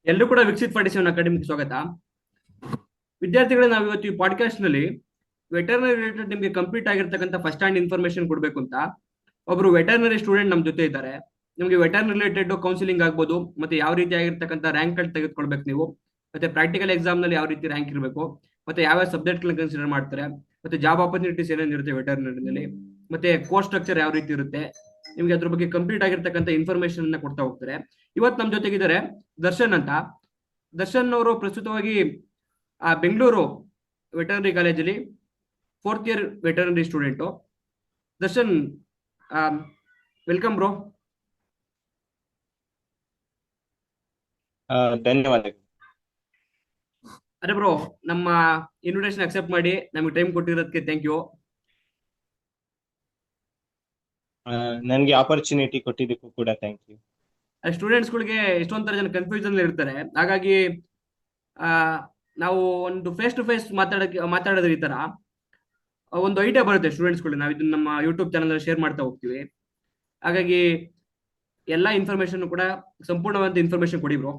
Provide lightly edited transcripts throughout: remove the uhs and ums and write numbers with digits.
ಎಲ್ಲರೂ ಕೂಡ ವಿಕಸಿತ್ ಫೌಂಡೇಶನ್ ಅಕಾಡೆಮಿಗೆ ಸ್ವಾಗತ. ವಿದ್ಯಾರ್ಥಿಗಳೇ, ನಾವು ಇವತ್ತು ಈ ಪಾಡ್ಕಾಸ್ಟ್ ನಲ್ಲಿ ವೆಟರ್ನರಿ ರಿಲೇಟೆಡ್ ನಿಮಗೆ ಕಂಪ್ಲೀಟ್ ಆಗಿರ್ತಕ್ಕಂಥ ಫಸ್ಟ್ ಹ್ಯಾಂಡ್ ಇನ್ಫಾರ್ಮೇಶನ್ ಕೊಡಬೇಕು ಅಂತ ಒಬ್ರು ವೆಟರ್ನರಿ ಸ್ಟೂಡೆಂಟ್ ನಮ್ಮ ಜೊತೆ ಇದ್ದಾರೆ. ನಿಮಗೆ ವೆಟರ್ನರಿ ರಿಲೇಟೆಡ್ ಕೌನ್ಸಿಲಿಂಗ್ ಆಗ್ಬೋದು, ಮತ್ತೆ ಯಾವ ರೀತಿ ಆಗಿರ್ತಕ್ಕಂಥ ರ್ಯಾಂಕ್ ಗಳು ತೆಗೆದುಕೊಳ್ಬೇಕು ನೀವು, ಮತ್ತೆ ಪ್ರಾಕ್ಟಿಕಲ್ ಎಕ್ಸಾಮ್ ನಲ್ಲಿ ಯಾವ ರೀತಿ ರ್ಯಾಂಕ್ ಇರಬೇಕು, ಮತ್ತೆ ಯಾವ ಸಬ್ಜೆಕ್ಟ್ ಗಳನ್ನ ಕನ್ಸಿಡರ್ ಮಾಡ್ತಾರೆ, ಮತ್ತೆ ಜಾಬ್ ಆಪರ್ಚುನಿಟೀಸ್ ಏನೇನು ಇರುತ್ತೆ ವೆಟರ್ನರಿನಲ್ಲಿ, ಮತ್ತೆ ಕೋರ್ಸ್ ಸ್ಟ್ರಕ್ಚರ್ ಯಾವ ರೀತಿ ಇರುತ್ತೆ, ನಿಮ್ಗೆ ಅದ್ರ ಬಗ್ಗೆ ಕಂಪ್ಲೀಟ್ ಆಗಿರ್ತಕ್ಕಂಥ ಇನ್ಫಾರ್ಮೇಶನ್ ಅನ್ನ ಕೊಡ್ತಾ ಹೋಗ್ತಾರೆ. ಇವತ್ತು ನಮ್ಮ ಜೊತೆಗಿದ್ದಾರೆ ದರ್ಶನ್ ಅಂತ. ದರ್ಶನ್ ಅವರು ಪ್ರಸ್ತುತವಾಗಿ ಬೆಂಗಳೂರು ವೆಟರ್ನರಿ ಕಾಲೇಜಲ್ಲಿ fourth year veterinary student. Darshan, welcome bro. ಧನ್ಯವಾದಗಳು. ಅರೆ ಬ್ರೋ, ನಮ್ಮ ಇನ್ವಿಟೇಷನ್ ಅಕ್ಸೆಪ್ಟ್ ಮಾಡಿ ನಮಗೆ ಟೈಮ್ ಕೊಟ್ಟಿರೋದಕ್ಕೆ ಥ್ಯಾಂಕ್ ಯು. ನನಗೆ ಆಪರ್ಚುನಿಟಿ ಕೊಟ್ಟಿದ್ದಕ್ಕೂ ಕೂಡ ಥ್ಯಾಂಕ್ ಯು. ಸ್ಟೂಡೆಂಟ್ಸ್ಗಳಿಗೆ ಎಷ್ಟೊಂಥರ ಜನ ಕನ್ಫ್ಯೂಷನ್ ಇರ್ತಾರೆ, ಹಾಗಾಗಿ ಆ, ನಾವು ಒಂದು ಫೇಸ್ ಟು ಫೇಸ್ ಮಾತಾಡೋದ್ರ ಈ ತರ ಒಂದು ಐಡಿಯಾ ಬರುತ್ತೆ ಸ್ಟೂಡೆಂಟ್ಸ್ಗಳು. ನಾವು ಇದನ್ನ ನಮ್ಮ ಯೂಟ್ಯೂಬ್ ಚಾನಲ್ ಶೇರ್ ಮಾಡ್ತಾ ಹೋಗ್ತೀವಿ. ಹಾಗಾಗಿ ಎಲ್ಲಾ ಇನ್ಫಾರ್ಮೇಶನ್ ಕೂಡ ಸಂಪೂರ್ಣವಾದ ಇನ್ಫಾರ್ಮೇಶನ್ ಕೊಡಿ ಬ್ರೋ.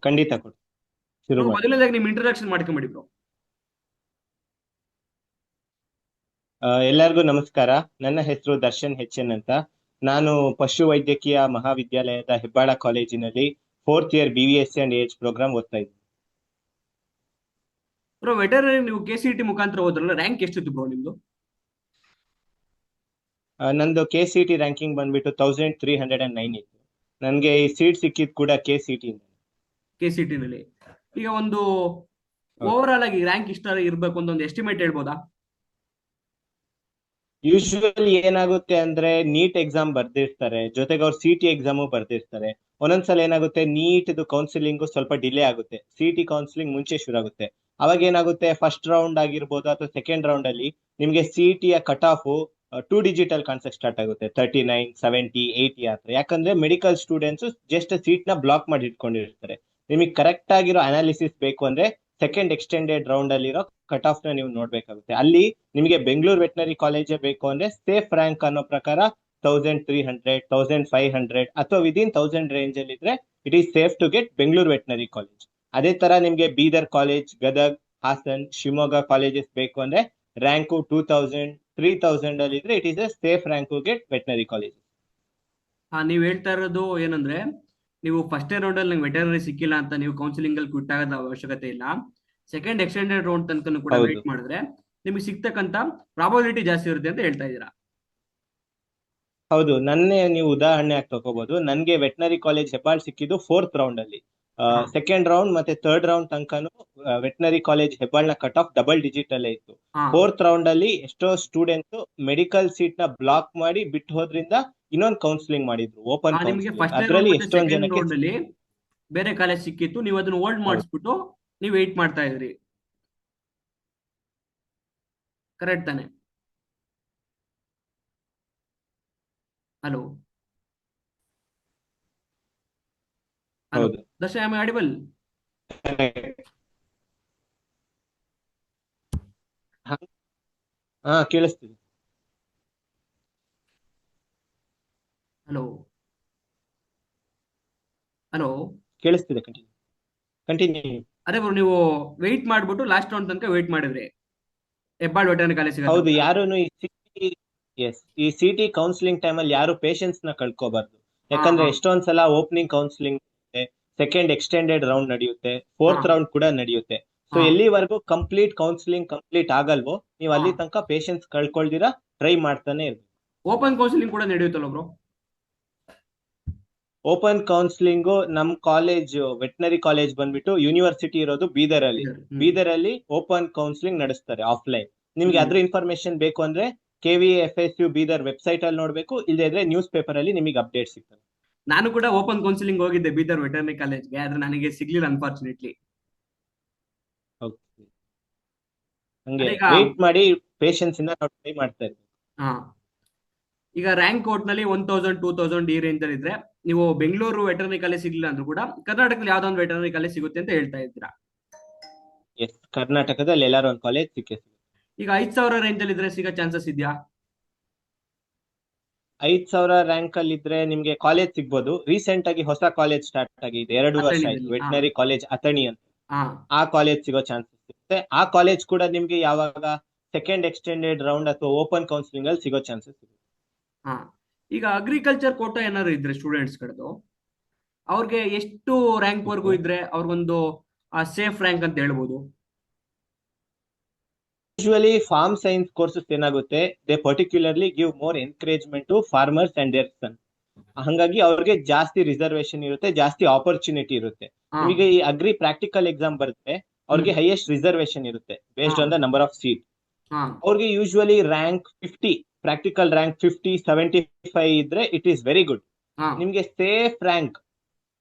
ಖಂಡಿತ ಕೊಡಿ, ಶುರು ಮಾಡಿ. ಮೊದಲನೇದಾಗಿ ನಿಮ್ ಇಂಟ್ರೊಡಕ್ಷನ್ ಮಾಡ್ಕೊಂಬಿಡಿ ಬ್ರೋ. ಎಲ್ಲರಿಗೂ ನಮಸ್ಕಾರ. ನನ್ನ ಹೆಸರು ದರ್ಶನ್ ಎನ್ ಅಂತ. ನಾನು ಪಶು ವೈದ್ಯಕೀಯ ಮಹಾವಿದ್ಯಾಲಯದ ಹೆಬ್ಬಾಳ ಕಾಲೇಜಿನಲ್ಲಿ fourth year BVSC and AH program ಓದ್ತಾ ಇದ್ದೀನಿ. ಬ್ರೋ, ವೆಟರ್ನರಿ ನೀವು KCET ಮುಖಾಂತರ ಹೋದ್ರಲ್ಲ, ರ್ಯಾಂಕ್ ಎಷ್ಟಿತ್ತು ಬ್ರೋ ನಿಮ್ದು? ನಂದು KCET ರ್ಯಾಂಕಿಂಗ್ ಬಂದ್ಬಿಟ್ಟು 1309 ಇತ್ತು. ನನಗೆ ಈ ಸೀಟ್ ಸಿಕ್ಕಿದ್ ಕೂಡ KCET ಇಂದ. KCET ನಲ್ಲಿ ಈಗ ಒಂದು ಓವರ್ ಆಲ್ ಆಗಿ ರ್ಯಾಂಕ್ ಇಷ್ಟ ಇರ್ಬೇಕು ಅಂತ ಒಂದು ಎಸ್ಟಿಮೇಟ್ ಹೇಳ್ಬೋದಾ? ಯೂಶುವಲಿ ಏನಾಗುತ್ತೆ ಅಂದ್ರೆ ನೀಟ್ ಎಕ್ಸಾಮ್ ಬರ್ದಿರ್ತಾರೆ, ಜೊತೆಗೆ ಅವ್ರು CT ಎಕ್ಸಾಮು ಬರ್ದಿರ್ತಾರೆ. ಒಂದೊಂದ್ಸಲ ಏನಾಗುತ್ತೆ, ನೀಟ್ ಕೌನ್ಸಿಲಿಂಗ್ ಸ್ವಲ್ಪ ಡಿಲೇ ಆಗುತ್ತೆ, CT ಕೌನ್ಸಿಲಿಂಗ್ ಮುಂಚೆ ಶುರು ಆಗುತ್ತೆ. ಅವಾಗ ಏನಾಗುತ್ತೆ, ಫಸ್ಟ್ ರೌಂಡ್ ಆಗಿರ್ಬೋದು ಅಥವಾ ಸೆಕೆಂಡ್ ರೌಂಡ್ ಅಲ್ಲಿ ನಿಮ್ಗೆ CET ಯ ಕಟ್ ಆಫ್ 2 ಡಿಜಿಟ್ ಅಲ್ಲಿ ಕಾಣಿಸಕ್ ಸ್ಟಾರ್ಟ್ ಆಗುತ್ತೆ, 39, 70, 80 ಆತರ. ಯಾಕಂದ್ರೆ ಮೆಡಿಕಲ್ ಸ್ಟೂಡೆಂಟ್ಸ್ ಜಸ್ಟ್ ಸೀಟ್ ನ ಬ್ಲಾಕ್ ಮಾಡಿ ಇಟ್ಕೊಂಡಿರ್ತಾರೆ. ನಿಮಗೆ ಕರೆಕ್ಟ್ ಆಗಿರೋ ಅನಾಲಿಸಿಸ್ ಬೇಕು ಅಂದ್ರೆ ಸೆಕೆಂಡ್ ಎಕ್ಸ್ಟೆಂಡೆಡ್ ರೌಂಡ್ ಅಲ್ಲಿರೋ ಕಟ್ ಆಫ್ ನ ನೀವು ನೋಡ್ಬೇಕಾಗುತ್ತೆ. ಅಲ್ಲಿ ನಿಮಗೆ ಬೆಂಗಳೂರು ವೆಟನರಿ ಕಾಲೇಜೇ ಬೇಕು ಅಂದ್ರೆ ಸೇಫ್ ರ್ಯಾಂಕ್ ಅನ್ನೋ ಪ್ರಕಾರ 1300, 1500 ಅಥವಾ ವಿದಿನ್ 1000 ರೇಂಜ್ ಅಲ್ಲಿ ಇದ್ರೆ it is safe to get Bengaluru veterinary college. ಅದೇ ತರ ನಿಮ್ಗೆ ಬೀದರ್ ಕಾಲೇಜ್, ಗದಗ್, ಹಾಸನ್, ಶಿವಮೊಗ್ಗ ಕಾಲೇಜಸ್ ಬೇಕು ಅಂದ್ರೆ ರ್ಯಾಂಕು 2000, 3000 ಅಲ್ಲಿ ಇದ್ರೆ it is a safe rank to get veterinary college. ನೀವ್ ಹೇಳ್ತಾ ಇರೋದು ಏನಂದ್ರೆ, ನೀವು ಫಸ್ಟ್ ರೌಂಡ್ ಅಲ್ಲಿ ನಂಗೆ ವೆಟರ್ನರಿ ಸಿಕ್ಕಿಲ್ಲ ಅಂತ ನೀವು ಕೌನ್ಸಿಲಿಂಗ್ ಅಲ್ಲಿ ಕ್ವಿಟ್ ಆಗೋದ ಅವಶ್ಯಕತೆ ಇಲ್ಲ. ಸೆಕೆಂಡ್ ಎಕ್ಸ್ಟೆಂಡೆಡ್ ರೌಂಡ್ ತನಕ ಕೂಡ ಹೌದು, ವೇಟ್ ಮಾಡಿದ್ರೆ ನಿಮಗೆ ಸಿಗ್ತಕ್ಕಂತ ಪ್ರಾಬಬಿಲಿಟಿ ಜಾಸ್ತಿ ಇರುತ್ತೆ ಅಂತ ಹೇಳ್ತಾ ಇದ್ದೀರಾ. ಹೌದು. ನನ್ನೇ ನೀವು ಉದಾಹರಣೆ ಆಗಿ ತಗೋಬಹುದು. ನನ್ಗೆ ವೆಟನರಿ ಕಾಲೇಜ್ ಹೆಬ್ಬಾಳ್ ಸಿಕ್ಕಿದ್ದು ಫೋರ್ತ್ ರೌಂಡ್ ಅಲ್ಲಿ. ಹಾ, ಸೆಕೆಂಡ್ ರೌಂಡ್ ಮತ್ತೆ ಥರ್ಡ್ ರೌಂಡ್ ತನಕನು ವೆಟನರಿ ಕಾಲೇಜ್ ಹೆಬ್ಬಾಳ್ ನ ಕಟ್ ಆಫ್ ಡಬಲ್ ಡಿಜಿಟ್ ಅಲ್ಲೇ ಇತ್ತು. ಹಾ. ಫೋರ್ತ್ ರೌಂಡ್ ಅಲ್ಲಿ ಎಷ್ಟೋ ಸ್ಟೂಡೆಂಟ್ಸ್ ಮೆಡಿಕಲ್ ಸೀಟ್ ನ ಬ್ಲಾಕ್ ಮಾಡಿ ಬಿಟ್ಟು ಹೋದ್ರಿಂದ ಇನ್ನೊಂದು ಕೌನ್ಸಿಲಿಂಗ್ ಮಾಡಿದ್ರು, ಓಪನ್ ನಿಮಗೆ ಕೌನ್ಸಿಲಿಂಗ್. ಫಸ್ಟ್ ರೌಂಡ್ ಅದ್ರಲ್ಲಿ ಮತ್ತೆ ಎಷ್ಟೊಂದ್ ಸೆಕೆಂಡ್ ಜನಕ್ಕೆ ರೌಂಡ್ ಅಲ್ಲಿ ಬೇರೆ ಕಾಲೇಜ್ ಸಿಕ್ಕಿತ್ತು, ನೀವು ಅದನ್ನ ಹೋಲ್ಡ್ ಹೌದು, ಮಾಡಿಸ್ಬಿಟ್ಟು ನೀವು ವೆಯ್ಟ್ ಮಾಡ್ತಾ ಇದ್ರಿ, ಕರೆಕ್ಟ್ ತಾನೆ? ಹಲೋ ಹಲೋ ಹೌದು. Darshan, am audible? ಹಾ, ಕೇಳಿಸ್ತೀವಿ. ಹಲೋ ಹಲೋ ಕೇಳಿಸ್ತಿದೆ, ಕಂಟಿನ್ಯೂ ಕಂಟಿನ್ಯೂ. ಅದೇ ಬ್ರೋ, ನೀವು ವೆಯ್ಟ್ ಮಾಡ್ಬಿಟ್ಟು ಲಾಸ್ಟ್ ರೌಂಡ್ ತನಕ ವೆಯ್ಟ್ ಮಾಡಿದ್ರಿ ಹೆಬ್ಬಾಳ್ ವೆಟರ್ನರಿ ಕಾಲೇಜ್ ಸಿಗತ್ತೆ ಹೌದು. ಅಂತ. ಯಾರುನು ಈ CT ಕೌನ್ಸಿಲಿಂಗ್ ಟೈಮ್ ಅಲ್ಲಿ ಯಾರು ಪೇಷನ್ಸ್ ನ ಕಳ್ಕೋಬಾರ್ದು. ಹಾ, ಯಾಕಂದ್ರೆ ಹಾ, ಎಷ್ಟೊಂದ್ಸಲ opening counselling, second extended round ನಡೆಯುತ್ತೆ, ಹಾ, ಫೋರ್ತ್ ರೌಂಡ್ ಕೂಡ ನಡೆಯುತ್ತೆ. ಸೊ ಹಾ, ಎಲ್ಲಿವರೆಗೂ ಕಂಪ್ಲೀಟ್ ಕೌನ್ಸಿಲಿಂಗ್ ಕಂಪ್ಲೀಟ್ ಆಗಲ್ವೋ ನೀವು ಹಾ. ಅಲ್ಲಿ ತನಕ ಪೇಷನ್ಸ್ ಕಳ್ಕೊಳ್ದಿರಾ ಟ್ರೈ ಮಾಡ್ತಾನೆ ಇರ್ಬೇಕು. ಓಪನ್ ಕೌನ್ಸಿಲಿಂಗ್ ಕೂಡ ನಡೆಯುತ್ತಲ್ಲ ಬ್ರೋ? ಓಪನ್ ಕೌನ್ಸಿಲಿಂಗ್ ನಮ್ ಕಾಲೇಜ್, ವೆಟನರಿ ಕಾಲೇಜ್ ಬಂದ್ಬಿಟ್ಟು ಯೂನಿವರ್ಸಿಟಿ ಇರೋದು ಬೀದರ್ ಅಲ್ಲಿ. ಹ್ಮ್, ಬೀದರ್ ಅಲ್ಲಿ ಓಪನ್ ಕೌನ್ಸಿಲಿಂಗ್ ನಡೆಸ್ತಾರೆ ಆಫ್ಲೈನ್. ನಿಮ್ಗೆ ಹ್ಮ್. ಅದ್ರ ಇನ್ಫಾರ್ಮೇಶನ್ ಬೇಕು ಅಂದ್ರೆ KVFSU ಬೀದರ್ ವೆಬ್ಸೈಟ್ ಅಲ್ಲಿ ನೋಡ್ಬೇಕು, ಇಲ್ಲದೆ ಇದ್ರೆ ನ್ಯೂಸ್ ಪೇಪರ್ ಅಲ್ಲಿ ನಿಮಗೆ ಅಪ್ಡೇಟ್ ಸಿಗ್ತದೆ. ನಾನು ಕೂಡ ಓಪನ್ ಕೌನ್ಸಿಲಿಂಗ್ ಹೋಗಿದ್ದೆ ಬೀದರ್ ವೆಟರ್ನರಿ ಕಾಲೇಜ್ಗೆ, ಆದ್ರೆ ನನಗೆ ಸಿಗ್ಲಿಲ್ಲ ಅನ್ಫಾರ್ಚುನೇಟ್ಲಿ. Okay. ಹಂಗೆ ಅದೀಗ ವೇಟ್ ಮಾಡಿ, ಪೇಷನ್ಸ್ ಇಂದ ನಾವು ಟ್ರೈ ಮಾಡ್ತಾ ಇರ್ತೀವಿ. ಹಾ, ಈಗ ರ್ಯಾಂಕ್ ಕೋರ್ಟ್ ನಲ್ಲಿ 1000, 2000 ಈ ರೇಂಜ್ ಅಲ್ಲಿ ಇದ್ರೆ ನೀವು ಬೆಂಗಳೂರು ವೆಟರ್ನರಿ ಕಾಲೇಜ್ ಸಿಗ್ಲಿಲ್ಲ ಅಂದ್ರೂ ಕೂಡ ಕರ್ನಾಟಕದಲ್ಲಿ ಯಾವ್ದೋ ಒಂದು ವೆಟರ್ನರಿ ಕಾಲೇಜ್ ಸಿಗುತ್ತೆ ಅಂತ ಹೇಳ್ತಾ ಇದ್ದೀರಾ. ಎಸ್, ಕರ್ನಾಟಕದಲ್ಲಿ ಎಲ್ಲಾರು ಒಂದು ಕಾಲೇಜ್ ಸಿಕ್ಕೇ ಸಿಗುತ್ತೆ. ಈಗ 5000 ರೇಂಜ್ ಅಲ್ಲಿ ಇದ್ರೆ ಸಿಗೋ ಚಾನ್ಸಸ್ ಇದೆಯಾ? 5,000 ರ್ಯಾಂಕ್ ಅಲ್ಲಿ ಇದ್ರೆ ನಿಮ್ಗೆ ಕಾಲೇಜ್ ಸಿಗ್ಬೋದು. ರೀಸೆಂಟ್ ಆಗಿ ಹೊಸ ಕಾಲೇಜ್ ಸ್ಟಾರ್ಟ್ ಆಗಿದೆ, 2 ವರ್ಷ ಆಯ್ತು, ಅಥಣಿದಲ್ಲಿ ವೆಟನರಿ ಕಾಲೇಜ್ ಅಥಣಿ ಅಂತ. ಹಾ ಆ ಕಾಲೇಜ್ ಸಿಗೋ ಚಾನ್ಸಸ್ ಇರುತ್ತೆ. ಆ ಕಾಲೇಜ್ ಕೂಡ ನಿಮ್ಗೆ ಯಾವಾಗ ಸೆಕೆಂಡ್ ಎಕ್ಸ್ಟೆಂಡೆಡ್ ರೌಂಡ್ ಅಥವಾ ಓಪನ್ ಕೌನ್ಸಿಲಿಂಗ್ ಅಲ್ಲಿ ಸಿಗೋ ಚಾನ್ಸಸ್ ಇರುತ್ತೆ. ಹಾ ಈಗ ಅಗ್ರಿಕಲ್ಚರ್ ಕೋಟಾ ಏನಾದ್ರು ಇದ್ರೆ ಸ್ಟೂಡೆಂಟ್ಸ್ ಕಡೆದು ಅವ್ರಿಗೆ ಎಷ್ಟು ರ್ಯಾಂಕ್ ವರ್ಗೂ Okay. ಇದ್ರೆ ಅವ್ರಿಗೊಂದು ಸೇಫ್ ರ್ಯಾಂಕ್ ಅಂತ ಹೇಳ್ಬೋದು? ಯೂಶುವಲಿ ಫಾರ್ಮ್ ಸೈನ್ಸ್ ಕೋರ್ಸಸ್ ಏನಾಗುತ್ತೆ, they particularly give more encouragement to farmers and their son. ಹಂಗಾಗಿ ಅವ್ರಿಗೆ ಜಾಸ್ತಿ ರಿಸರ್ವೇಶನ್ ಇರುತ್ತೆ, ಜಾಸ್ತಿ ಆಪರ್ಚುನಿಟಿ ಇರುತ್ತೆ. ಹಾ ನಿಮಗೆ ಈ ಅಗ್ರಿ ಪ್ರಾಕ್ಟಿಕಲ್ ಎಕ್ಸಾಮ್ ಬರುತ್ತೆ, ಅವ್ರಿಗೆ ಹ್ಮ್ ಹೈಯೆಸ್ಟ್ ರಿಸರ್ವೇಶನ್ ಇರುತ್ತೆ ಬೇಸ್ಡ್ ಹಾ on the number of seat. ಹಾ ಅವ್ರಿಗೆ ಯೂಶುವಲಿ ರ್ಯಾಂಕ್ 50, ಪ್ರಾಕ್ಟಿಕಲ್ ರ್ಯಾಂಕ್ 50, 75 ಇದ್ರೆ ಇಟ್ ಈಸ್ ವೆರಿ ಗುಡ್. ಹಾ ನಿಮ್ಗೆ ಸೇಫ್ ರ್ಯಾಂಕ್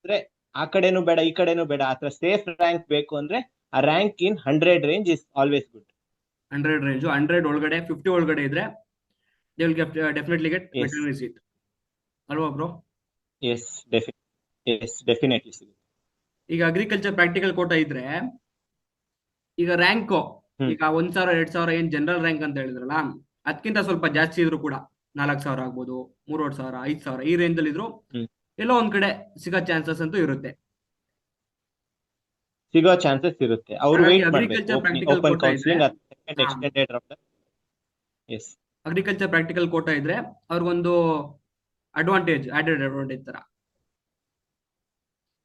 ಅಂದ್ರೆ ಆ ಕಡೆನೂ ಬೇಡ ಈ ಕಡೆನೂ ಬೇಡ, ಆತರ ಸೇಫ್ ರ್ಯಾಂಕ್ ಬೇಕು ಅಂದ್ರೆ ಆ rank in 100 range is always good. 100 range, 100 ಒಳಗಡೆ 50 ಒಳಗಡೆ ಇದ್ರೆ they will definitely get as veterinary seat ಅಲ್ವಾ ಬ್ರೋ? ಎಸ್ ಡೆಫಿನೆಟ್ಲಿ ಸಿಗುತ್ತೆ. ಈಗ ಅಗ್ರಿಕಲ್ಚರ್ ಪ್ರಾಕ್ಟಿಕಲ್ ಕೋಟಾ ಇದ್ರೆ ಈಗ ರ್ಯಾಂಕ್ ಹ್ಮ್ ಈಗ 1,000 2,000 ಏನ್ ಜನರಲ್ ರ್ಯಾಂಕ್ ಅಂತ ಹೇಳಿದ್ರಲ್ಲ, ಅದಕ್ಕಿಂತ ಸ್ವಲ್ಪ ಜಾಸ್ತಿ ಇದ್ರು ಕೂಡ 4,000 ಆಗ್ಬೋದು, 3,000 5,000 ಈ ರೇಂಜ್ ಅಲ್ಲಿ ಇದ್ರು ಹ್ಮ್ ಎಲ್ಲೋ ಒಂದ್ ಕಡೆ ಸಿಗೋ ಚಾನ್ಸಸ್ ಅಂತೂ ಇರುತ್ತೆ. ಸಿಗೋ ಚಾನ್ಸಸ್ ಇರುತ್ತೆ. ಅವ್ರು ಹಾಗಾಗಿ ವೆಯ್ಟ್ ಮಾಡ್ಬೇಕು ಅಗ್ರಿಕಲ್ಚರ್ ಪ್ರಾಕ್ಟಿಕಲ್ ಓಪನ್ ಕೋಟಾ ಇದ್ರೆ ಕೌನ್ಸಿಲಿಂಗ್ ಅಥವಾ ಸೆಕೆಂಡ್ ಹಾ extended round. Yes agriculture practical quota ಇದ್ರೆ ಅವ್ರಿಗೊಂದು ಆಡೆಡ್ ಅಡ್ವಾಂಟೇಜ್ ತರ.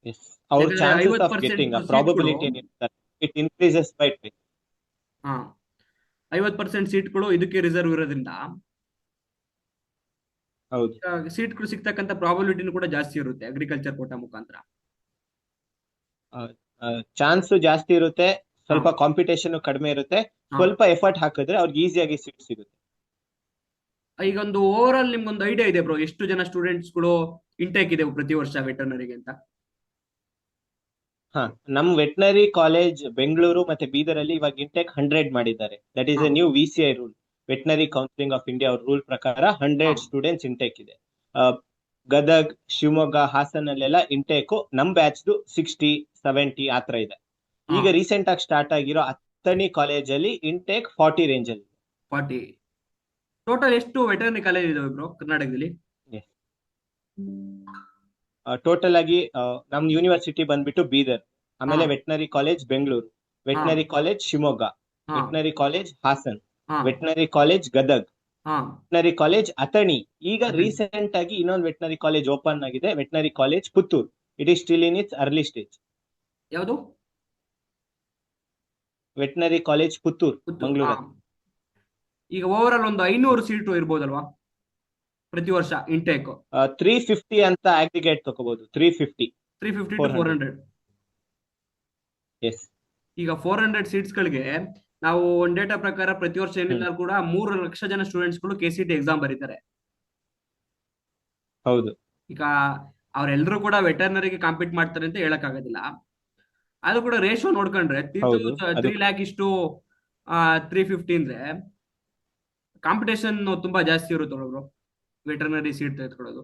ಎಸ್ ಅವ್ರ ಯಾಕಂದ್ರೆ ಚಾನ್ಸಸ್ ಆಫ್ 50% ಗೆಟ್ಟಿಂಗ್ ಆ ಸೀಟ್ಗಳು ಪ್ರಾಬಬಿಲಿಟಿ ಏನಿರುತ್ತೆ ಇಟ್ ಇನ್ಕ್ರೀಸಸ್ ಬೈ 10. ಹಾ 50% ಸೀಟ್ಗಳು ಇದಕ್ಕೆ ರಿಸರ್ವ್ ಇರೋದ್ರಿಂದ ಹೌದು. ಸೀಟ್ಗಳು ಸಿಗ್ತಕ್ಕಂಥ ಪ್ರಾಬಬಿಲಿಟಿನೂ ಕೂಡ ಜಾಸ್ತಿ ಇರುತ್ತೆ ಅಗ್ರಿಕಲ್ಚರ್ ಕೋಟಾ ಮುಖಾಂತರ. ಚಾನ್ಸ್ ಜಾಸ್ತಿ ಇರುತ್ತೆ, ಹಾ ಸ್ವಲ್ಪ ಕಾಂಪಿಟೇಷನ್ ಕಡಿಮೆ ಇರುತ್ತೆ. ಹಾ ಸ್ವಲ್ಪ ಎಫರ್ಟ್ ಹಾಕಿದ್ರೆ ಅವ್ರಿಗೆ ಈಸಿಯಾಗಿ ಸೀಟ್ ಸಿಗುತ್ತೆ. ಈಗ ಒಂದು ಓವರ್ ಆಲ್ ನಿಮ್ಗೊಂದು ಐಡಿಯಾ ಇದೆ ಬ್ರೋ, ಎಷ್ಟು ಜನ ಸ್ಟೂಡೆಂಟ್ಸ್ಗಳು ಇಂಟೇಕ್ ಇದೆ ಪ್ರತಿ ವರ್ಷ ವೆಟರ್ನರಿಗೆ ಅಂತ? ಹಾ, ನಮ್ ವೆಟನರಿ ಕಾಲೇಜ್ ಬೆಂಗಳೂರು ಮತ್ತೆ ಬೀದರಲ್ಲಿ ಇವಾಗ ಇಂಟೆಕ್ 100 ಮಾಡಿದ್ದಾರೆ. ದಟ್ ಈಸ್ ಹಾ A new VCI rule, veterinary counselling of India ಅವ್ರ ರೂಲ್ ಪ್ರಕಾರ 100 ಹಾ ಸ್ಟೂಡೆಂಟ್ಸ್ ಇಂಟೇಕ್ ಇದೆ. ಆ, ಗದಗ್, ಶಿವಮೊಗ್ಗ, ಹಾಸನಲ್ಲೆಲ್ಲ ಇಂಟೇಕ್ ನಮ್ ಬ್ಯಾಚ್ 60 70 ಆತರ ಇದೆ. ಹಾ ಈಗ ರೀಸೆಂಟ್ ಆಗಿ ಸ್ಟಾರ್ಟ್ ಆಗಿರೋ ಅಥಣಿ ಕಾಲೇಜಲ್ಲಿ ಇಂಟೇಕ್ 40 ರೇಂಜ್ ಅಲ್ಲಿ 40. ಟೋಟಲ್ ಎಷ್ಟು ವೆಟರ್ನರಿ ಕಾಲೇಜ್ ಇದಾವೆ ಬ್ರೋ ಕರ್ನಾಟಕದಲ್ಲಿ? ಇದೆ. ಟೋಟಲ್ ಆಗಿ ನಮ್ ಯೂನಿವರ್ಸಿಟಿ ಬಂದ್ಬಿಟ್ಟು ಬೀದರ್, ಹಾ ಆಮೇಲೆ ವೆಟನರಿ ಕಾಲೇಜ್ ಬೆಂಗಳೂರು, ಹಾ ವೆಟನರಿ ಕಾಲೇಜ್ ಶಿವಮೊಗ್ಗ, ಹಾ ವೆಟನರಿ ಕಾಲೇಜ್ ಹಾಸನ್, ಹಾ ವೆಟನರಿ ಕಾಲೇಜ್ ಗದಗ್, ಹಾ ವೆಟನರಿ ಕಾಲೇಜ್ ಅಥಣಿ. ಈಗ ಅಥಣಿ. ರೀಸೆಂಟ್ ಆಗಿ ಇನ್ನೊಂದು ವೆಟನರಿ ಕಾಲೇಜ್ ಓಪನ್ ಆಗಿದೆ, veterinary college Puttur. It is still in its early stage. ಯಾವುದು? Veterinary college Puttur, Puttur. ಹಾ ಮಂಗಳೂರು. ಈಗ ಓವರ್ ಆಲ್ ಒಂದು 500 ಸೀಟು ಇರ್ಬೋದಲ್ವಾ ಪ್ರತಿ ವರ್ಷ ಇಂಟೇಕ್? 350 ಅಂತ ಅಗ್ರಿಗೇಟ್ ತಗೋಬಹುದು, 350 350 to 400. 400. ಎಸ್ ಈಗ 400 ಸೀಟ್ಸ್ಗಳಿಗೆ ನಾವು ಒಂದು ಡೇಟಾ ಪ್ರಕಾರ ಪ್ರತಿ ವರ್ಷ ಏನಿಲ್ಲ ಕೂಡ 3 ಲಕ್ಷ ಜನ ಸ್ಟೂಡೆಂಟ್ಸ್ಗಳು KCT ಎಕ್ಸಾಮ್ ಬರೀತಾರೆ. ಹೌದು. ಈಗ ಅವರೆಲ್ಲರೂ ಕೂಡ ವೆಟರ್ನರಿಗೆ ಕಾಂಪೀಟ್ ಮಾಡ್ತಾರೆ ಅಂತ ಹೇಳಕ್ ಆಗೋದಿಲ್ಲ. ಅದು ಕೂಡ ರೇಷಿಯೋ ನೋಡ್ಕೊಂಡ್ರೆ ಹೌದು, ಅದು 3 ಲ್ಯಾಕ್ ಇಷ್ಟು 350 ಅಂದ್ರೆ ಕಾಂಪಿಟೇಷನ್ ತುಂಬಾ ಜಾಸ್ತಿ ಇರುತ್ತೆ ಬ್ರೋ ವೆಟರ್ನರಿ ಸೀಟ್ ತೆಗೆದುಕೊಳ್ಳೋದು.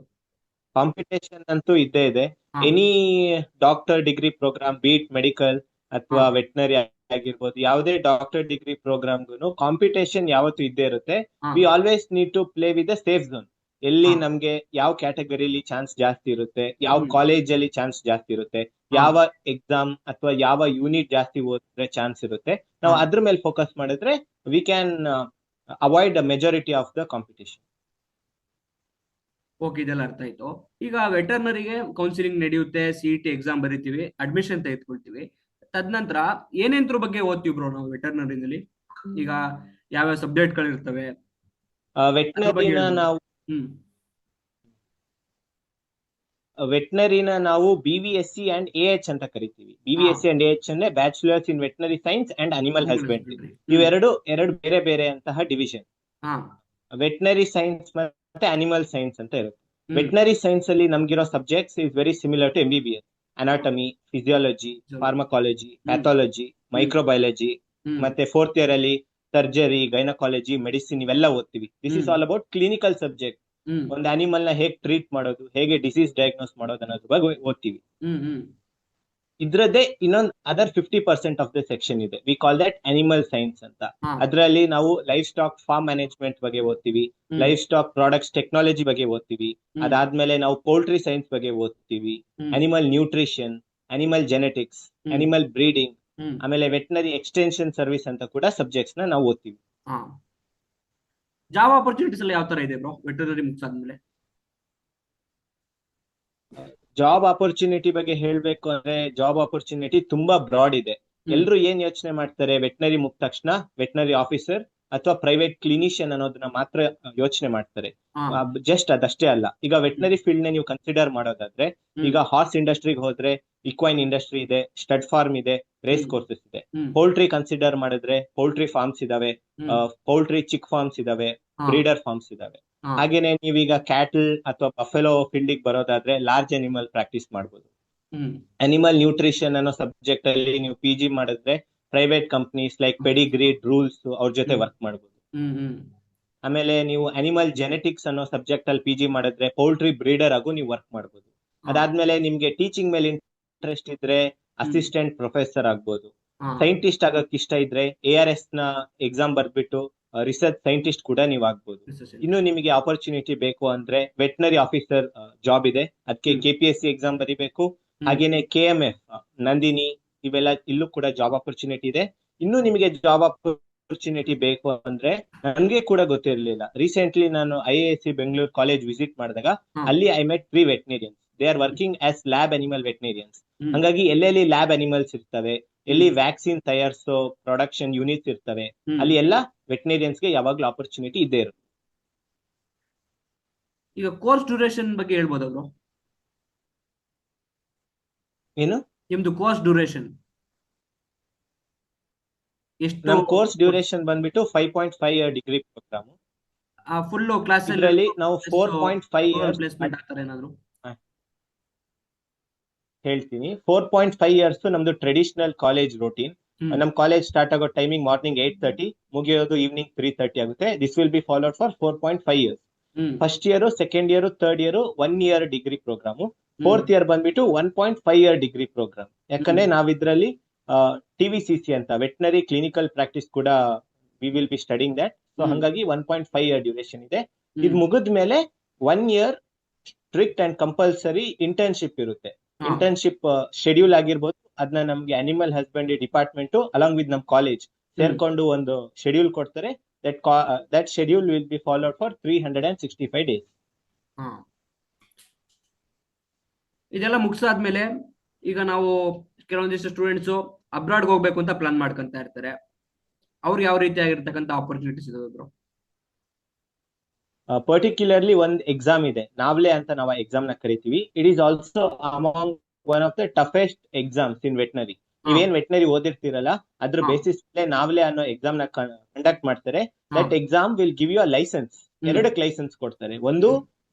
ಕಾಂಪಿಟೇಷನ್ ಅಂತೂ ಇದ್ದೇ ಇದೆ. ಹಾ any doctor degree program, be it medical ಹಾ ಅಥವಾ ವೆಟನರಿ ಆಗಿರ್ಬೋದು, ಯಾವುದೇ ಡಾಕ್ಟರ್ ಡಿಗ್ರಿ ಪ್ರೋಗ್ರಾಮ್ಗೂ ಕಾಂಪಿಟೇಷನ್ ಯಾವತ್ತೂ ಇದ್ದೇ ಇರುತ್ತೆ. ಹಾ we always need to play with the safe zone. ಎಲ್ಲಿ ಹಾ ನಮ್ಗೆ ಯಾವ ಕ್ಯಾಟಗರಿಲಿ ಚಾನ್ಸ್ ಜಾಸ್ತಿ ಇರುತ್ತೆ, ಯಾವ ಹ್ಮ್ ಕಾಲೇಜ್ ಅಲ್ಲಿ ಚಾನ್ಸ್ ಜಾಸ್ತಿ ಇರುತ್ತೆ, ಹಾ ಯಾವ ಎಕ್ಸಾಮ್ ಅಥವಾ ಯಾವ ಯೂನಿಟ್ ಜಾಸ್ತಿ ಓದಿದ್ರೆ ಚಾನ್ಸ್ ಇರುತ್ತೆ, ನಾವು ಹಾ ಅದ್ರ ಮೇಲೆ ಫೋಕಸ್ ಮಾಡಿದ್ರೆ we can avoid majority of the competition. Okay, ಇದೆಲ್ಲ ಅರ್ಥ ಆಯ್ತು. ಈಗ ವೆಟರ್ನರಿಗೆ ಕೌನ್ಸಿಲಿಂಗ್ ನಡೆಯುತ್ತೆ, CET ಎಕ್ಸಾಮ್ ಬರಿತೀವಿ, ಅಡ್ಮಿಷನ್ ತೆಗೆದುಕೊಳ್ತೀವಿ. ತದನಂತರ ಏನೇಂದ್ರ ಬಗ್ಗೆ ಓದ್ತೀವಿ ಬ್ರೋ ನಾವು ವೆಟರ್ನರಿನಲ್ಲಿ? ಈಗ ಯಾವ್ಯಾವ ಸಬ್ಜೆಕ್ಟ್ಗಳಿರ್ತವೆ ಅದ್ರ ಬಗ್ಗೆ ವೆಟನರಿನ ಹೇಳ್ಬೋದು? ನಾವು ಹ್ಮ್ ವೆಟನರಿನ ನಾವು BVSC ಅಂಡ್ AH ಅಂತ ಕರಿತೀವಿ. ಹಾ BVSC ಅಂಡ್ AH ಅಂದ್ರೆ bachelors in veterinary science and animal animal husbandry. Husbandry. ಇವೆರಡು ಬೇರೆ ಬೇರೆ ಅಂತಹ ಡಿವಿಷನ್. ಹಾ ವೆಟನರಿ ಸೈನ್ಸ್ ಮತ್ತೆ ಅನಿಮಲ್ ಸೈನ್ಸ್ ಅಂತ ಇರುತ್ತೆ. ಹ್ಮ್ ವೆಟನರಿ ಸೈನ್ಸ್ ಅಲ್ಲಿ ನಮ್ಗಿರೋ subjects is very similar to MBBS. Anatomy, physiology, pharmacology, hmm pathology, hmm microbiology, hmm ಮತ್ತೆ 4th ಇಯರ್ ಅಲ್ಲಿ ಸರ್ಜರಿ, ಗೈನಕಾಲಜಿ, ಮೆಡಿಸಿನ್ ಇವೆಲ್ಲ ಓದ್ತೀವಿ. This is hmm all about clinical subject. Hmm ಒಂದು animal ನ ಹೇಗೆ treat ಮಾಡೋದು, ಹೇಗೆ ಡಿಸೀಸ್ ಡಯಾಗ್ನೋಸ್ ಮಾಡೋದು ಅನ್ನೋದ್ರ ಬಗ್ಗೆ ಓದ್ತೀವಿ. ಹ್ಮ್ ಹ್ಮ್ ಇದ್ರದ್ದೇ ಇನ್ನೊಂದು ಅದರ್ 50% ಆಫ್ ದ ಸೆಕ್ಷನ್ ಇದೆ. We call that animal science ಅಂತ. ಅದರಲ್ಲಿ ನಾವು ಲೈಫ್ ಸ್ಟಾಕ್ ಫಾರ್ಮ್ ಮ್ಯಾನೇಜ್ಮೆಂಟ್ ಬಗ್ಗೆ ಓದ್ತೀವಿ, ಲೈಫ್ ಸ್ಟಾಕ್ ಪ್ರಾಡಕ್ಟ್ಸ್ ಟೆಕ್ನಾಲಜಿ ಬಗ್ಗೆ ಓದ್ತೀವಿ, ಅದಾದ್ಮೇಲೆ ನಾವು ಪೋಲ್ಟ್ರಿ ಸೈನ್ಸ್ ಬಗ್ಗೆ ಓದ್ತೀವಿ, animal nutrition, animal genetics, animal breeding, ಆಮೇಲೆ ವೆಟನರಿ ಎಕ್ಸ್ಟೆನ್ಷನ್ ಸರ್ವಿಸ್ ಅಂತ ಕೂಡ ಸಬ್ಜೆಕ್ಟ್ಸ್ ನ ನಾವು ಓದ್ತೀವಿ. ಜಾಬ್ ಆಪರ್ಚುನಿಟೀಸ್ ಎಲ್ಲ ಯಾವ ತರ ಇದೆ ಬ್ರೋ ವೆಟರ್ನರಿ ಮುಗಿಸಾದ್ಮೇಲೆ? ಜಾಬ್ ಆಪರ್ಚುನಿಟಿ ಬಗ್ಗೆ ಹೇಳ್ಬೇಕು ಅಂದ್ರೆ ಜಾಬ್ ಆಪರ್ಚುನಿಟಿ ತುಂಬಾ ಬ್ರಾಡ್ ಇದೆ. ಎಲ್ರು ಏನ್ ಯೋಚನೆ ಮಾಡ್ತಾರೆ, ವೆಟನರಿ ಮುಗಿದ ತಕ್ಷಣ ವೆಟನರಿ ಆಫೀಸರ್ ಅಥವಾ ಪ್ರೈವೇಟ್ ಕ್ಲಿನಿಷಿಯನ್ ಅನ್ನೋದನ್ನ ಮಾತ್ರ ಯೋಚನೆ ಮಾಡ್ತಾರೆ. ಜಸ್ಟ್ ಅದಷ್ಟೇ ಅಲ್ಲ. ಈಗ ವೆಟನರಿ ಫೀಲ್ಡ್ ನ ನೀವು ಕನ್ಸಿಡರ್ ಮಾಡೋದಾದ್ರೆ, ಈಗ ಹಾರ್ಸ್ ಇಂಡಸ್ಟ್ರಿಗೆ ಹೋದ್ರೆ ಇಕ್ವೈನ್ ಇಂಡಸ್ಟ್ರಿ ಇದೆ, ಸ್ಟಡ್ ಫಾರ್ಮ್ ಇದೆ, ರೇಸ್ ಕೋರ್ಸಸ್ ಇದೆ. ಪೌಲ್ಟ್ರಿ ಕನ್ಸಿಡರ್ ಮಾಡಿದ್ರೆ ಪೌಲ್ಟ್ರಿ ಫಾರ್ಮ್ಸ್ ಇದಾವೆ, ಪೌಲ್ಟ್ರಿ ಚಿಕ್ ಫಾರ್ಮ್ಸ್ ಇದಾವೆ, ಬ್ರೀಡರ್ ಫಾರ್ಮ್ಸ್ ಇದಾವೆ. ಹಾಗೇನೆ ನೀವೀಗ ಕ್ಯಾಟಲ್ ಅಥವಾ ಬಫೆಲೋ ಫೀಲ್ಡ್ ಬರೋದಾದ್ರೆ ಲಾರ್ಜ್ ಅನಿಮಲ್ ಪ್ರಾಕ್ಟೀಸ್ ಮಾಡಬಹುದು. ಅನಿಮಲ್ ನ್ಯೂಟ್ರಿಷನ್ ಅನ್ನೋ ಸಬ್ಜೆಕ್ಟ್ ಅಲ್ಲಿ ನೀವು PG ಮಾಡಿದ್ರೆ private companies like pedigree, rules ಅವ್ರ ಜೊತೆ ವರ್ಕ್ ಮಾಡಬಹುದು. ಆಮೇಲೆ ನೀವು ಅನಿಮಲ್ ಜೆನೆಟಿಕ್ಸ್ ಅನ್ನೋ ಸಬ್ಜೆಕ್ಟ್ ಅಲ್ಲಿ PG ಮಾಡಿದ್ರೆ ಪೌಲ್ಟ್ರಿ ಬ್ರೀಡರ್ ಆಗು ನೀವು ವರ್ಕ್ ಮಾಡಬಹುದು. ಅದಾದ್ಮೇಲೆ ನಿಮ್ಗೆ ಟೀಚಿಂಗ್ ಮೇಲೆ ಇಂಟ್ರೆಸ್ಟ್ ಇದ್ರೆ ಅಸಿಸ್ಟೆಂಟ್ ಪ್ರೊಫೆಸರ್ ಆಗ್ಬೋದು. ಸೈಂಟಿಸ್ಟ್ ಆಗಕ್ ಇಷ್ಟ ಇದ್ರೆ ARS ನ ಎಕ್ಸಾಮ್ ಬರ್ಬಿಟ್ಟು ರಿಸರ್ಚ್ ಸೈಂಟಿಸ್ಟ್ ಕೂಡ ನೀವು ಆಗ್ಬೋದು. ಇನ್ನು ನಿಮಗೆ ಆಪರ್ಚುನಿಟಿ ಬೇಕು ಅಂದ್ರೆ ವೆಟನರಿ ಆಫೀಸರ್ ಜಾಬ್ ಇದೆ, ಅದಕ್ಕೆ KPSC ಎಕ್ಸಾಮ್ ಬರೀಬೇಕು. ಹಾಗೇನೆ KMF, ನಂದಿನಿ, ಇವೆಲ್ಲ ಇಲ್ಲೂ ಕೂಡ ಜಾಬ್ ಆಪರ್ಚುನಿಟಿ ಇದೆ. ಇನ್ನು ನಿಮಗೆ ಜಾಬ್ ಆಪರ್ಚುನಿಟಿ ಬೇಕು ಅಂದ್ರೆ ನನ್ಗೆ ಕೂಡ ಗೊತ್ತಿರಲಿಲ್ಲ. ರೀಸೆಂಟ್ಲಿ ನಾನು IISc ಬೆಂಗಳೂರು ಕಾಲೇಜ್ ವಿಸಿಟ್ ಮಾಡಿದಾಗ ಅಲ್ಲಿ I met 3 veterinarians. They are working as lab animal veterinarians. ಹಂಗಾಗಿ ಎಲ್ಲೆಲ್ಲಿ ಲ್ಯಾಬ್ ಅನಿಮಲ್ಸ್ ಇರ್ತವೆ, ಎಲ್ಲಿ ವ್ಯಾಕ್ಸಿನ್ ತಯಾರಿಸೋ ಪ್ರೊಡಕ್ಷನ್ ಯೂನಿಟ್ಸ್ ಇರ್ತವೆ, ಅಲ್ಲಿ ಎಲ್ಲ ವೆಟನರಿಯನ್ಸ್ ಗೆ ಯಾವಾಗ್ಲೂ ಆಪರ್ಚುನಿಟಿ ಇದ್ದೇ ಇರುತ್ತೆ. ಈಗ ಕೋರ್ಸ್ ಡ್ಯೂರೇಷನ್ ಬಗ್ಗೆ ಹೇಳ್ಬೋದಾ ಬ್ರೋ? ಏನು ನಿಮ್ದು ಕೋರ್ಸ್ ಡ್ಯೂರೇಷನ್ ಎಷ್ಟು? ನಮ್ ಕೋರ್ಸ್ ಡ್ಯೂರೇಷನ್ ಬಂದ್ಬಿಟ್ಟು 5.5 year degree program. Full class ಅಲ್ಲಿ ನಾವು 4.5 ಇಯರ್ಸ್ ಪ್ಲೇಸ್ಮೆಂಟ್ ಆಗ್ತಾರೆ ಏನಾದ್ರು? ಹೇಳ್ತೀನಿ. 4.5 ಇಯರ್ಸ್ ನಮ್ದು ಟ್ರೆಡಿಷನಲ್ ಕಾಲೇಜ್ ರೂಟೀನ್. ನಮ್ ಕಾಲೇಜ್ ಸ್ಟಾರ್ಟ್ ಆಗೋ ಟೈಮಿಂಗ್ ಮಾರ್ನಿಂಗ್ 8:30, ಮುಗಿಯೋದು ಈವ್ನಿಂಗ್ 3:30 ಆಗುತ್ತೆ. This will be followed for 4.5 years. First year, second year, third year 1 year degree program, fourth year ಬಂದ್ಬಿಟ್ಟು 1.5 ಇಯರ್ ಡಿಗ್ರಿ ಪ್ರೋಗ್ರಾಮ್. ಯಾಕಂದ್ರೆ ನಾವಿದ್ರಲ್ಲಿ TVCC ಅಂತ ವೆಟನರಿ ಕ್ಲಿನಿಕಲ್ ಪ್ರಾಕ್ಟೀಸ್ ಕೂಡ we will be studying that. So ಹಂಗಾಗಿ 1.5 year duration ಇದೆ. ಇದು ಮುಗಿದ್ಮೇಲೆ 1 year strict and compulsory internship ಇರುತ್ತೆ. ಇಂಟರ್ನ್ಶಿಪ್ ಶೆಡ್ಯೂಲ್ ಆಗಿರ್ಬೋದು, ಅದನ್ನ ನಮ್ಗೆ animal husbandry department along with ನಮ್ ಕಾಲೇಜ್ ಸೇರ್ಕೊಂಡು ಒಂದು ಶೆಡ್ಯೂಲ್ ಕೊಡ್ತಾರೆ. That schedule will be followed for 365 days. ಇದೆಲ್ಲ ಮುಗಿಸಾದ್ಮೇಲೆ ಈಗ ನಾವು ಕೆಲವೊಂದಿಷ್ಟು ಸ್ಟೂಡೆಂಟ್ಸ್ ಅಬ್ರಾಡ್ಗೆ ಹೋಗ್ಬೇಕು ಅಂತ ಪ್ಲಾನ್ ಮಾಡ್ಕೊಂತ ಇರ್ತಾರೆ. ಅವ್ರಿಗೆ ಯಾವ ರೀತಿ ಆಗಿರ್ತಕ್ಕಂಥ ಆಪರ್ಚುನಿಟೀಸ್ ಇದಾವೆ ಬ್ರೋ? ಪರ್ಟಿಕ್ಯುಲರ್ಲಿ ಒಂದ್ ಎಕ್ಸಾಮ್ ಇದೆ, ನಾವ್ಲೆ ಅಂತ ನಾವು ಎಕ್ಸಾಮ್ ನ ಕರಿತೀವಿ. It is also among one of the toughest exams in veterinary. ನೀವೇನ್ ವೆಟನರಿ ಓದಿರ್ತೀರಲ್ಲ, ಅದ್ರ ಬೇಸಿಸ್ ಮೇಲೆ ನಾವ್ಲೆ ಅನ್ನೋ ಎಕ್ಸಾಮ್ ನ ಕಂಡಕ್ಟ್ ಮಾಡ್ತಾರೆ. That exam will give you a license. 2 license ಕೊಡ್ತಾರೆ. ಒಂದು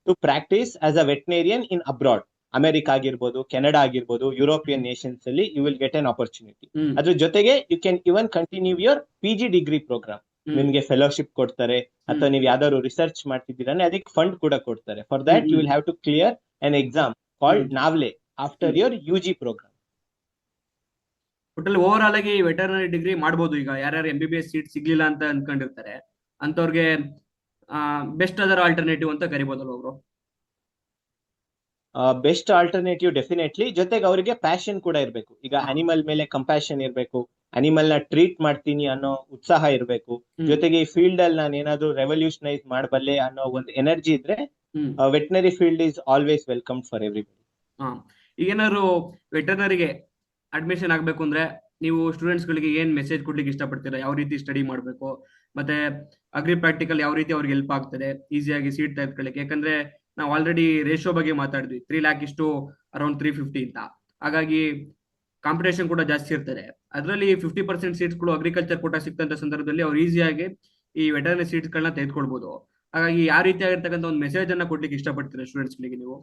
to practice as a veterinarian in abroad, America ಆಗಿರ್ಬೋದು, ಕೆನಡಾ ಆಗಿರ್ಬೋದು, ಯುರೋಪಿಯನ್ ನೇಷನ್ಸ್ ಅಲ್ಲಿ you will get an opportunity. ಅದ್ರ ಜೊತೆಗೆ you can even continue your PG degree program. ನಿಮ್ಗೆ fellowship ಕೊಡ್ತಾರೆ, ಅಥವಾ ನೀವು ಯಾವ್ದಾದ್ರು ರಿಸರ್ಚ್ ಮಾಡ್ತಿದ್ದೀರಾ ಅದಕ್ಕೆ ಫಂಡ್ ಕೂಡ ಕೊಡ್ತಾರೆ. For that you will have to clear an exam called NAVLE after your UG programme. ಒಟ್ಟಲ್ಲಿ ಓವರ್ ಆಲ್ ಆಗಿ ವೆಟರ್ನರಿ ಡಿಗ್ರಿ ಮಾಡ್ಬೋದು. ಈಗ ಯಾರ್ಯಾರು MBBS ಸೀಟ್ ಸಿಗ್ಲಿಲ್ಲ ಅಂತ ಅನ್ಕೊಂಡಿರ್ತಾರೆ, ಅಂತವ್ರಿಗೆ ಬೆಸ್ಟ್ ಅದರ್ ಆಲ್ಟರ್ನೇಟಿವ್ ಅಂತ ಕರಿಬೋದಲ್ವ ಅವರು? Best alternative definitely. ಜೊತೆಗೆ ಅವರಿಗೆ ಪ್ಯಾಷನ್ ಕೂಡ ಇರಬೇಕು. ಈಗ ಅನಿಮಲ್ ಮೇಲೆ ಕಂಪ್ಯಾಷನ್ ಇರಬೇಕು, ಅನಿಮಲ್ ನ ಟ್ರೀಟ್ ಮಾಡ್ತೀನಿ ಅನ್ನೋ ಉತ್ಸಾಹ ಇರಬೇಕು. ಜೊತೆಗೆ ಈ ಫೀಲ್ಡ್ ಅಲ್ಲಿ ನಾನು ಏನಾದ್ರು ರೆವಲ್ಯೂಷನೈಸ್ ಮಾಡಬಲ್ಲೆ ಅನ್ನೋ ಒಂದು ಎನರ್ಜಿ ಇದ್ರೆ veterinary field is always welcome for everybody. ಈಗೇನಾದ್ರು ವೆಟರ್ನರಿಗೆ ಅಡ್ಮಿಷನ್ ಆಗ್ಬೇಕು ಅಂದ್ರೆ ನೀವು ಸ್ಟೂಡೆಂಟ್ಸ್ ಗಳಿಗೆ ಏನ್ ಮೆಸೇಜ್ ಕೊಡ್ಲಿಕ್ಕೆ ಇಷ್ಟಪಡ್ತೀರಾ? ಯಾವ ರೀತಿ ಸ್ಟಡಿ ಮಾಡ್ಬೇಕು, ಮತ್ತೆ ಅಗ್ರಿ ಪ್ರಾಕ್ಟಿಕಲ್ ಯಾವ ರೀತಿ ಅವ್ರಿಗೆ ಹೆಲ್ಪ್ ಆಗ್ತದೆ ಈಸಿಯಾಗಿ ಸೀಟ್ ತೆಗೆದುಕೊಳ್ಳಿಕ್ಕೆ? ಯಾಕಂದ್ರೆ ನಾವು ಆಲ್ರೆಡಿ ರೇಷಿಯೋ ಬಗ್ಗೆ ಮಾತಾಡಿದ್ವಿ, 3 lakh ಇಷ್ಟು ಅರೌಂಡ್ 350 ಅಂತ. ಹಾಗಾಗಿ ಕಾಂಪಿಟೇಷನ್ ಕೂಡ ಜಾಸ್ತಿ ಇರ್ತದೆ. ಅದರಲ್ಲಿ 50% ಸೀಟ್ಸ್ಗಳು ಅಗ್ರಿಕಲ್ಚರ್ ಕೋಟಾ ಸಿಕ್ತಂತ ಸಂದರ್ಭದಲ್ಲಿ ಅವ್ರು ಈಸಿಯಾಗಿ ಈ ವೆಟರ್ನರಿ ಸೀಟ್ಸ್ಗಳನ್ನ ತೆಗೆದುಕೊಳ್ಬಹುದು. ಹಾಗಾಗಿ ಯಾವ ರೀತಿಯಾಗಿರ್ತಕ್ಕಂಥ ಒಂದು ಮೆಸೇಜ್ ಅನ್ನ ಕೊಡ್ಲಿಕ್ಕೆ ಇಷ್ಟಪಡ್ತೀರಾ ಸ್ಟೂಡೆಂಟ್ಸ್ಗಳಿಗೆ ನೀವು?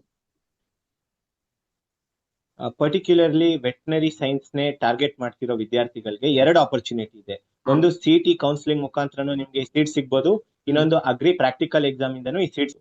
ಪರ್ಟಿಕ್ಯುಲರ್ಲಿ ವೆಟನರಿ ಸೈನ್ಸ್ ನೇ ಟಾರ್ಗೆಟ್ ಮಾಡ್ತಿರೋ ವಿದ್ಯಾರ್ಥಿಗಳಿಗೆ 2 ಆಪರ್ಚುನಿಟಿ ಇದೆ. ಒಂದು CT ಕೌನ್ಸಿಲಿಂಗ್ ಮುಖಾಂತರನು ನಿಮ್ಗೆ ಸೀಟ್ ಸಿಗ್ಬೋದು, ಇನ್ನೊಂದು ಅಗ್ರಿ ಪ್ರಾಕ್ಟಿಕಲ್ ಎಕ್ಸಾಮ್ ಇಂದನೂ ಈ seats.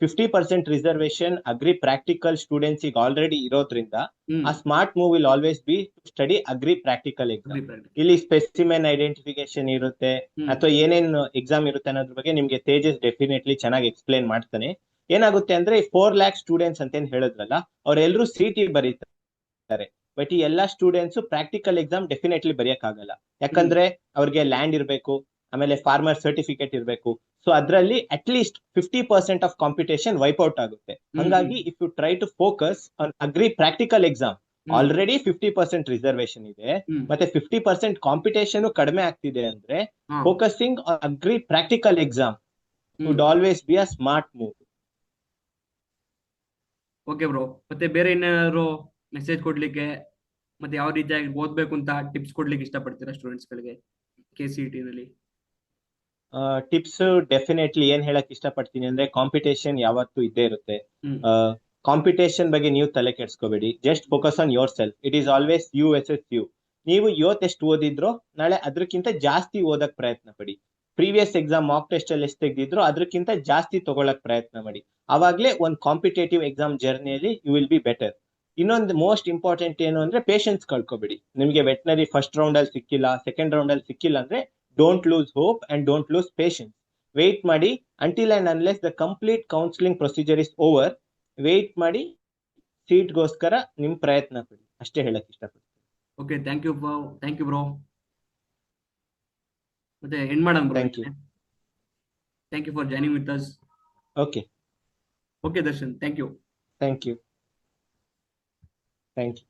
50% reservation agri practical students ಈಗ ಆಲ್ರೆಡಿ ಇರೋದ್ರಿಂದ hmm a smart move will always be to study agri practical exam. Agri practical. ಇಲ್ಲಿ ಸ್ಪೆಸಿಮೆನ್ ಐಡೆಂಟಿಫಿಕೇಶನ್ ಇರುತ್ತೆ ಹ್ಮ್ ಅಥವಾ ಏನೇನು ಎಕ್ಸಾಮ್ ಇರುತ್ತೆ ಅನ್ನೋದ್ರ ಬಗ್ಗೆ ನಿಮ್ಗೆ ತೇಜಸ್ ಡೆಫಿನೆಟ್ಲಿ ಚೆನ್ನಾಗಿ ಎಕ್ಸ್ಪ್ಲೇನ್ ಮಾಡ್ತಾನೆ. ಏನಾಗುತ್ತೆ ಅಂದ್ರೆ 4 ಲ್ಯಾಕ್ ಸ್ಟೂಡೆಂಟ್ಸ್ ಅಂತ ಏನ್ ಹೇಳಿದ್ರಲ್ಲ ಅವ್ರೆಲ್ಲರೂ ಸಿಟಿ ಬರೀತಾರೆ, ಬಟ್ ಈ ಎಲ್ಲಾ ಸ್ಟೂಡೆಂಟ್ಸ್ ಪ್ರಾಕ್ಟಿಕಲ್ ಎಕ್ಸಾಮ್ ಡೆಫಿನೆಟ್ಲಿ ಬರೆಯಕ್ಕಾಗಲ್ಲ. ಯಾಕಂದ್ರೆ ಅವ್ರಿಗೆ ಲ್ಯಾಂಡ್ ಇರಬೇಕು, ಆಮೇಲೆ ಫಾರ್ಮರ್ ಸರ್ಟಿಫಿಕೇಟ್ ಇರಬೇಕು. ಸೊ ಅದರಲ್ಲಿ at least 50% of competition wipe out ಆಗುತ್ತೆ. ಹಂಗಾಗಿ if you try to focus on agri practical exam, already 50% reservation ಇದೆ, ಮತ್ತೆ 50% ಕಾಂಪಿಟೇಷನ್ ಕಡಿಮೆ ಆಗ್ತಿದೆ ಅಂದ್ರೆ focusing on agri practical exam would always be a smart move. Okay bro, ಮತ್ತೆ ಬೇರೆ ಏನಾದ್ರು ಮೆಸೇಜ್ ಕೊಡ್ಲಿಕ್ಕೆ ಮತ್ತೆ ಯಾವ ರೀತಿಯಾಗಿ ಓದ್ಬೇಕು ಅಂತ ಟಿಪ್ಸ್ ಕೊಡ್ಲಿಕ್ಕೆ ಇಷ್ಟಪಡ್ತೀರಾ ಸ್ಟೂಡೆಂಟ್ಸ್ ಗಳಿಗೆ KCET ನಲ್ಲಿ? ಟಿಪ್ಸ್ ಡೆಫಿನೆಟ್ಲಿ ಏನ್ ಹೇಳಕ್ ಇಷ್ಟಪಡ್ತೀನಿ ಅಂದ್ರೆ ಕಾಂಪಿಟೇಷನ್ ಯಾವತ್ತೂ ಇದ್ದೇ ಇರುತ್ತೆ. ಹ್ಮ್ ಕಾಂಪಿಟೇಷನ್ ಬಗ್ಗೆ ನೀವು ತಲೆ ಕೆಡ್ಸ್ಕೋಬೇಡಿ, just focus on yourself. It is always you versus you. ನೀವು ಇವತ್ತು ಎಷ್ಟು ಓದಿದ್ರೋ ನಾಳೆ ಅದಕ್ಕಿಂತ ಜಾಸ್ತಿ ಓದಕ್ ಪ್ರಯತ್ನ ಪಡಿ. ಪ್ರೀವಿಯಸ್ ಎಕ್ಸಾಮ್ ಮಾಕ್ ಟೆಸ್ಟ್ ಅಲ್ಲಿ ಎಷ್ಟು ತೆಗೆದಿದ್ರೋ ಅದಕ್ಕಿಂತ ಜಾಸ್ತಿ ತಗೊಳಕ್ ಪ್ರಯತ್ನ ಮಾಡಿ. ಅವಾಗ್ಲೇ ಒಂದು ಕಾಂಪಿಟೇಟಿವ್ ಎಕ್ಸಾಮ್ ಜರ್ನಿಯಲ್ಲಿ ಯು ವಿಲ್ ಬಿ ಬೆಟರ್. ಇನ್ನೊಂದು ಮೋಸ್ಟ್ ಇಂಪಾರ್ಟೆಂಟ್ ಏನು ಅಂದ್ರೆ ಪೇಷನ್ಸ್ ಕಳ್ಕೊಬೇಡಿ. ನಿಮ್ಗೆ ವೆಟನರಿ ಫಸ್ಟ್ ರೌಂಡ್ ಅಲ್ಲಿ ಸಿಕ್ಕಿಲ್ಲ, ಸೆಕೆಂಡ್ ರೌಂಡ್ ಅಲ್ಲಿ ಸಿಕ್ಕಿಲ್ಲ ಅಂದ್ರೆ don't lose hope and don't lose patience. Wait ಮಾಡಿ until and unless the complete counselling procedure is over. Wait ಮಾಡಿ, ಸೀಟ್ಗೋಸ್ಕರ ನಿಮ್ ಪ್ರಯತ್ನ ಪಡಿ, ಅಷ್ಟೇ ಹೇಳಕ್ ಇಷ್ಟಪಡ್ತೀನಿ. Okay, thank you bro. ಮತ್ತೆ ಎಂಡ್ ಮಾಡೋಣ bro. Thank you. Thank you for joining with us. Okay, okay Darshan, thank you. thank you. Thank you.